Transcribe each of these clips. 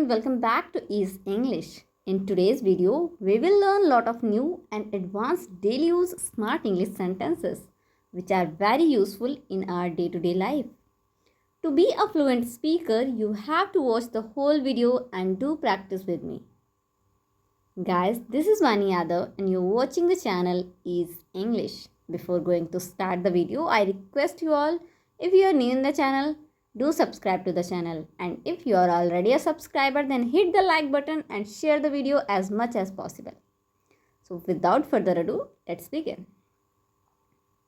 everyone, welcome back to Ease English. In today's video, we will learn a lot of new and advanced daily use smart English sentences which are very useful in our day-to-day life. To be a fluent speaker, you have to watch the whole video and do practice with me. Guys, this is Vani Yadav and you're watching the channel Ease English. Before going to start the video, I request you all, if you are new in the channel, do subscribe to the channel, and if you are already a subscriber, then hit the like button and share the video as much as possible. So without further ado, let's begin.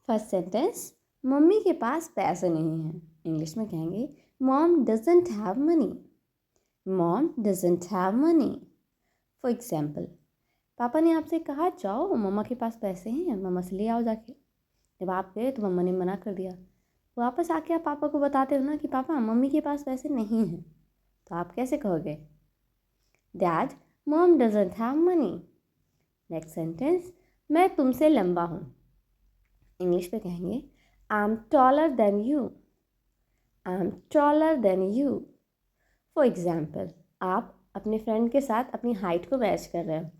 First sentence, mummy के पास पैसे नहीं हैं. English में कहेंगे Mom doesn't have money. Mom doesn't have money. For example, पापा ने आपसे कहा जाओ मम्मा के पास पैसे हैं, मम्मा से ले आओ जाके. जब आप गए तो मम्मा ने मना कर दिया. वापस आके आप पापा को बताते हो ना कि पापा मम्मी के पास पैसे नहीं हैं, तो आप कैसे कहोगे? Dad, mom doesn't have money. Next sentence, मैं तुमसे लंबा हूँ. इंग्लिश में कहेंगे I am taller than you. I am taller than you. For example, आप अपने फ्रेंड के साथ अपनी हाइट को मैच कर रहे हो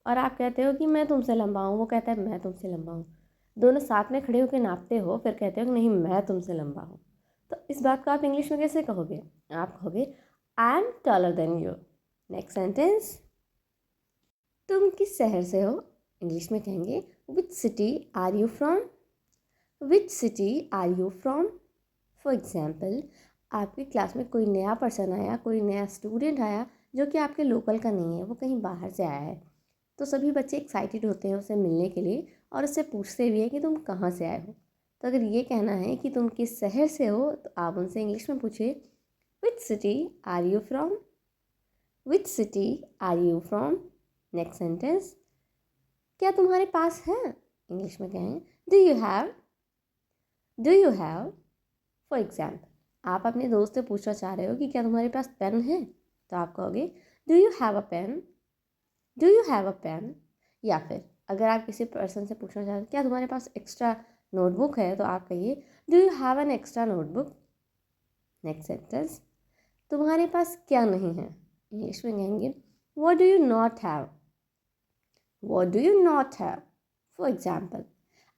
और आप कहते हो कि मैं तुमसे लंबा हूँ, वो कहता है मैं तुमसे लंबा हूँ. दोनों साथ में खड़े होकर नापते हो, फिर कहते हो कि नहीं मैं तुमसे लंबा हूँ. तो इस बात को आप इंग्लिश में कैसे कहोगे? आप कहोगे I am taller than you. Next sentence, तुम किस शहर से हो? इंग्लिश में कहेंगे which city are you from. Which city are you from. For example, आपकी क्लास में कोई नया पर्सन आया, कोई नया स्टूडेंट आया जो कि आपके लोकल का नहीं है, वो कहीं बाहर से आया है. तो सभी बच्चे एक्साइटेड होते हैं उससे मिलने के लिए और उससे पूछते भी हैं कि तुम कहाँ से आए हो. तो अगर ये कहना है कि तुम किस शहर से हो, तो आप उनसे इंग्लिश में पूछे which city are you from. Which city are you from. Next sentence, क्या तुम्हारे पास है? इंग्लिश में कहें do you have. Do you have. For example, आप अपने दोस्त से पूछना चाह रहे हो कि क्या तुम्हारे पास पेन है, तो आप कहोगे do you have a pen. Do you have a pen. या फिर अगर आप किसी पर्सन से पूछना चाहते हैं क्या तुम्हारे पास एक्स्ट्रा नोटबुक है, तो आप कहिए do you have an extra notebook. Next sentence, तुम्हारे पास क्या नहीं है? इंग्लिश में कहेंगे what do you not have. What do you not have. For example,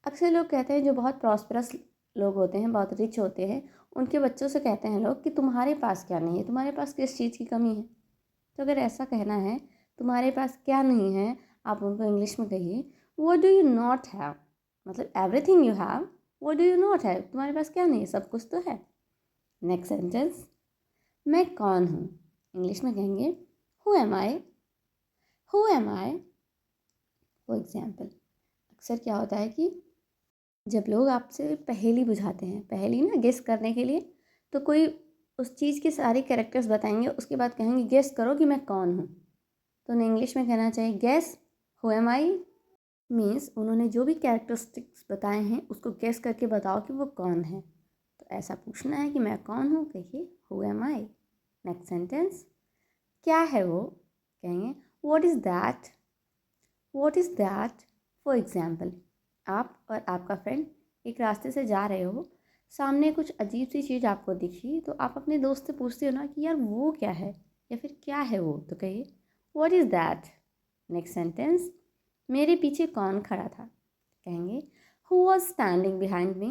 अक्सर लोग कहते हैं जो बहुत प्रॉस्परस लोग होते हैं, बहुत रिच होते हैं, उनके बच्चों से कहते हैं लोग कि तुम्हारे पास क्या नहीं है, तुम्हारे पास किस चीज़ की कमी है. तो अगर ऐसा कहना है तुम्हारे पास क्या नहीं है, आप उनको इंग्लिश में कहिए what do you not have. मतलब everything you have, what do you not have. तुम्हारे पास क्या नहीं है, सब कुछ तो है. नेक्स्ट सेंटेंस, मैं कौन हूँ? इंग्लिश में कहेंगे who am I. Who am I. For example, अक्सर क्या होता है कि जब लोग आपसे पहेली बुझाते हैं, पहेली ना गेस करने के लिए, तो कोई उस चीज़ के सारे कैरेक्टर्स बताएंगे, उसके बाद कहेंगे गेस करो कि मैं कौन हूँ. तो उन्हें इंग्लिश में कहना चाहिए guess who am I. Means उन्होंने जो भी कैरेक्टरिस्टिक्स बताए हैं उसको गेस करके बताओ कि वो कौन है. तो ऐसा पूछना है कि मैं कौन हूँ, कहिए who am I. Next sentence, क्या है वो? कहेंगे what is that. What is that. For example, आप और आपका फ्रेंड एक रास्ते से जा रहे हो, सामने कुछ अजीब सी चीज़ आपको दिखी, तो आप अपने दोस्त से पूछते हो ना कि यार वो क्या है या फिर क्या है वो, तो कहिए what is that. Next sentence, मेरे पीछे कौन खड़ा था? कहेंगे who was standing behind me.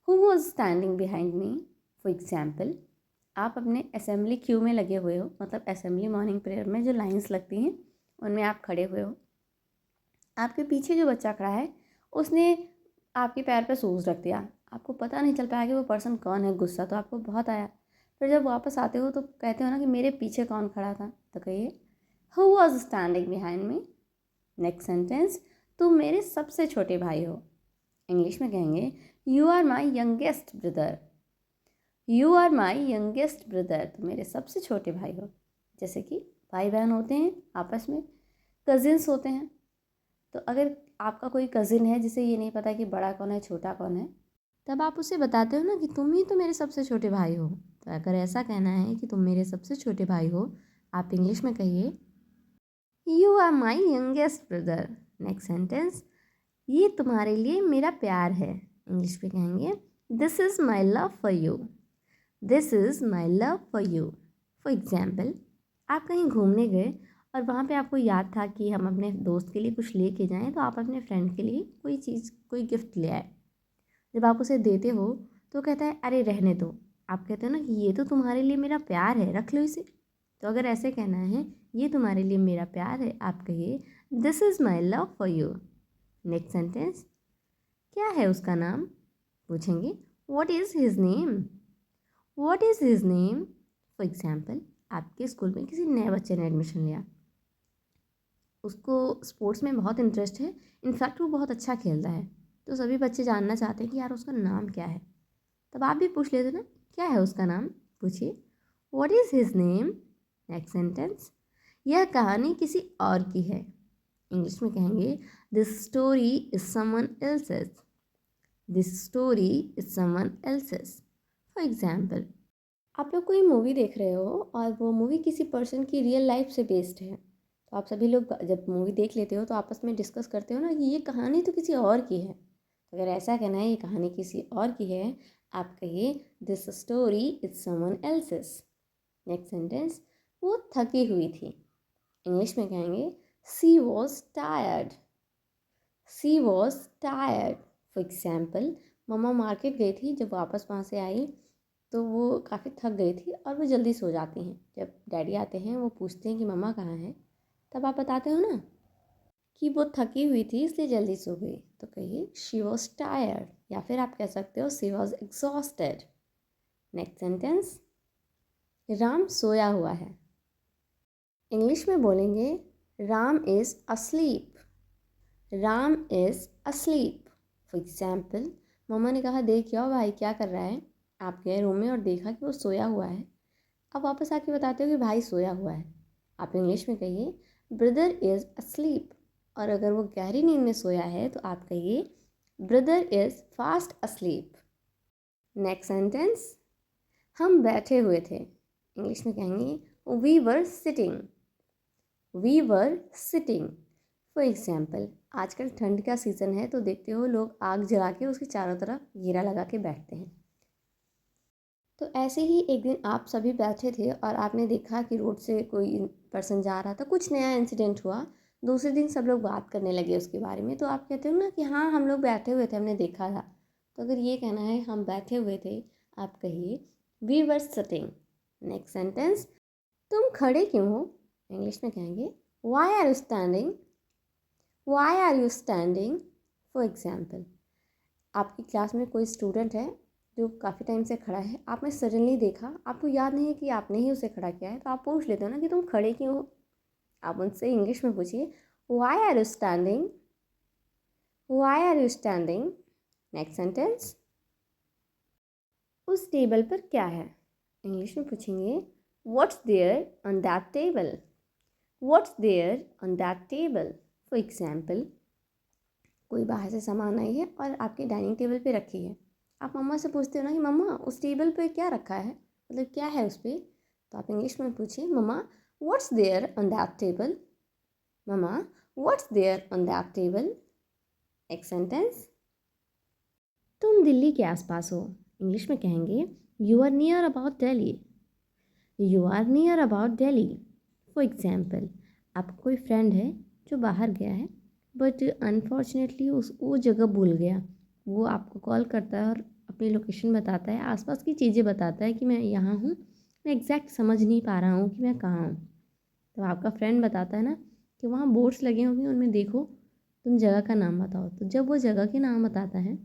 Who was standing behind me. For example, आप अपने असेंबली क्यू में लगे हुए हो, मतलब असेंबली मॉर्निंग प्रेयर में जो लाइन्स लगती हैं उनमें आप खड़े हुए हो. आपके पीछे जो बच्चा खड़ा है उसने आपके पैर पे शूज़ रख दिया. आपको पता नहीं चल पाया कि वो पर्सन कौन है. गुस्सा तो आपको बहुत आया. फिर जब वापस आते हो तो कहते हो ना कि मेरे पीछे कौन खड़ा था, तो कहिए who was standing behind me. Next sentence, तुम मेरे सबसे छोटे भाई हो. इंग्लिश में कहेंगे you are my youngest brother. You are my youngest brother. तुम मेरे सबसे छोटे भाई हो. जैसे कि भाई बहन होते हैं आपस में, कजिन्स होते हैं. तो अगर आपका कोई कज़िन है जिसे ये नहीं पता कि बड़ा कौन है छोटा कौन है, तब आप उसे बताते हो ना कि तुम ही तो मेरे सबसे छोटे भाई हो. तो अगर ऐसा कहना है कि तुम मेरे सबसे छोटे भाई हो, आप इंग्लिश में कहिए you are my youngest brother. Next sentence, ये तुम्हारे लिए मेरा प्यार है. इंग्लिश में कहेंगे this is my love for you. This is my love for you. For example, आप कहीं घूमने गए और वहाँ पे आपको याद था कि हम अपने दोस्त के लिए कुछ लेके जाएं, तो आप अपने फ्रेंड के लिए कोई चीज़, कोई गिफ्ट ले आए। जब आप उसे देते हो तो कहता है अरे रहने दो। आप कहते हो ना कि ये तो तुम्हारे लिए मेरा प्यार है, रख लो इसे। तो अगर ऐसे कहना है ये तुम्हारे लिए मेरा प्यार है, आप कहिए this is my love for you. Next sentence, क्या है उसका नाम? पूछेंगे what is his name. What is his name. For example, आपके स्कूल में किसी नए बच्चे ने एडमिशन लिया, उसको स्पोर्ट्स में बहुत इंटरेस्ट है, इनफैक्ट वो बहुत अच्छा खेलता है। तो सभी बच्चे जानना चाहते हैं कि यार उसका नाम क्या है। तब आप भी पूछ लेते ना, क्या है उसका नाम। पूछिए what is his name. Next sentence, यह कहानी किसी और की है। इंग्लिश में कहेंगे this story is someone else's. This story is someone else's. For example, आप लोग कोई मूवी देख रहे हो और वो मूवी किसी पर्सन की रियल लाइफ से बेस्ड है, तो आप सभी लोग जब मूवी देख लेते हो तो आपस में डिस्कस करते हो ना कि ये कहानी तो किसी और की है। तो अगर ऐसा कहना है ये कहानी किसी और की है, आप कहिए this story is someone else's. Next sentence, वो थकी हुई थी। इंग्लिश में कहेंगे she was tired. She was tired. For example, मम्मा मार्केट गई थी, जब वापस वहाँ से आई तो वो काफ़ी थक गई थी और वो जल्दी सो जाती हैं। जब डैडी आते हैं वो पूछते हैं कि मम्मा कहाँ हैं, तब आप बताते हो ना कि वो थकी हुई थी इसलिए जल्दी सो गई। तो कहिए शी वॉज टायर्ड, या फिर आप कह सकते हो she was exhausted. Next sentence, Ram सोया हुआ है। इंग्लिश में बोलेंगे Ram is asleep. Ram is asleep. For example, मम्मा ने कहा देख क्या भाई क्या कर रहा है। आप गए रूम में और देखा कि वो सोया हुआ है। अब वापस आके बताते हो कि भाई सोया हुआ है। आप इंग्लिश में कहिए ब्रदर इज़ अस्लीप। और अगर वो गहरी नींद में सोया है तो आप कहिए brother is fast asleep. Next sentence, हम बैठे हुए थे। इंग्लिश में कहेंगे we were sitting. We were sitting. For example, आजकल ठंड का सीज़न है तो देखते हो लोग आग जला के उसके चारों तरफ घेरा लगा के बैठते हैं। तो ऐसे ही एक दिन आप सभी बैठे थे और आपने देखा कि रोड से कोई पर्सन जा रहा था, कुछ नया इंसिडेंट हुआ। दूसरे दिन सब लोग बात करने लगे उसके बारे में, तो आप कहते हो ना कि हाँ हम लोग बैठे हुए थे, हमने देखा था। तो अगर ये कहना है हम बैठे हुए थे, आप कहिए we were sitting. Next sentence, तुम खड़े क्यों हो। इंग्लिश में कहेंगे why are you standing. Why are you standing. For example, आपकी क्लास में कोई स्टूडेंट है जो काफ़ी टाइम से खड़ा है, आपने सडनली देखा, आपको याद नहीं है कि आपने ही उसे खड़ा किया है, तो आप पूछ लेते हो ना कि तुम खड़े क्यों हो। आप उनसे इंग्लिश में पूछिए why are you standing. Why are you standing. Next sentence, उस टेबल पर क्या है। इंग्लिश में पूछेंगे what's there on that table. What's there on that table. For example, कोई बाहर से सामान आई है और आपके डाइनिंग टेबल पे रखी है। आप मम्मा से पूछते हो ना कि मम्मा उस टेबल पे क्या रखा है, मतलब क्या है उस पर। तो आप इंग्लिश में पूछिए mamma what's there on that table. Mamma what's there on that table. एक सेंटेंस, तुम दिल्ली के आसपास हो। इंग्लिश में कहेंगे you are near about Delhi. You are near about Delhi. For example, आपका कोई फ्रेंड है जो बाहर गया है बट अनफॉर्चुनेटली वो जगह भूल गया। वो आपको कॉल करता है और अपनी लोकेशन बताता है, आसपास की चीज़ें बताता है कि मैं यहाँ हूँ, मैं एग्जैक्ट समझ नहीं पा रहा हूँ कि मैं कहाँ हूँ। तो आपका फ्रेंड बताता है ना कि वहाँ बोर्ड्स लगे होंगे, उनमें देखो तुम जगह का नाम बताओ। तो जब वो जगह के नाम बताता है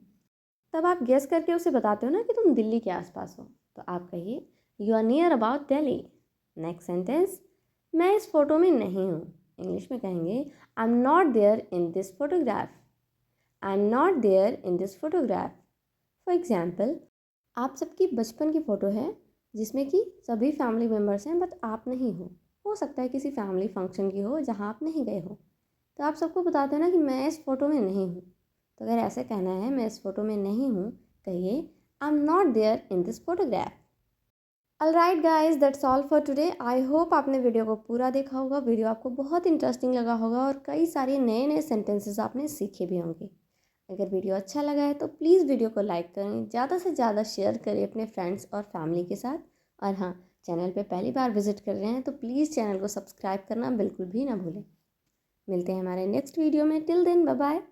तब आप गेस करके उसे बताते हो ना कि तुम दिल्ली के आसपास हो। तो आप कहिए you are near about Delhi. Next sentence, मैं इस फोटो में नहीं हूँ। इंग्लिश में कहेंगे I am not there in this photograph. I am not there in this photograph. For example, आप सबकी बचपन की फ़ोटो है जिसमें कि सभी फैमिली मेम्बर्स हैं बट आप नहीं हो सकता है किसी फैमिली फंक्शन की हो जहाँ आप नहीं गए हो। तो आप सबको बताते हैं ना कि मैं इस फ़ोटो में नहीं हूँ। तो अगर ऐसे कहना है मैं इस फ़ोटो में नहीं हूँ, कहिए I am not there in this photograph. Alright guys, that's all for today. I hope आपने वीडियो को पूरा देखा होगा, वीडियो आपको बहुत इंटरेस्टिंग लगा होगा और कई सारे नए नए सेंटेंसेस आपने सीखे भी होंगे। अगर वीडियो अच्छा लगा है तो प्लीज़ वीडियो को लाइक करें, ज़्यादा से ज़्यादा शेयर करें अपने फ्रेंड्स और फैमिली के साथ। और हाँ, चैनल पे पहली बार विजिट कर रहे हैं तो प्लीज़ चैनल को सब्सक्राइब करना बिल्कुल भी ना भूलें। मिलते हैं हमारे नेक्स्ट वीडियो में। Till then bye bye.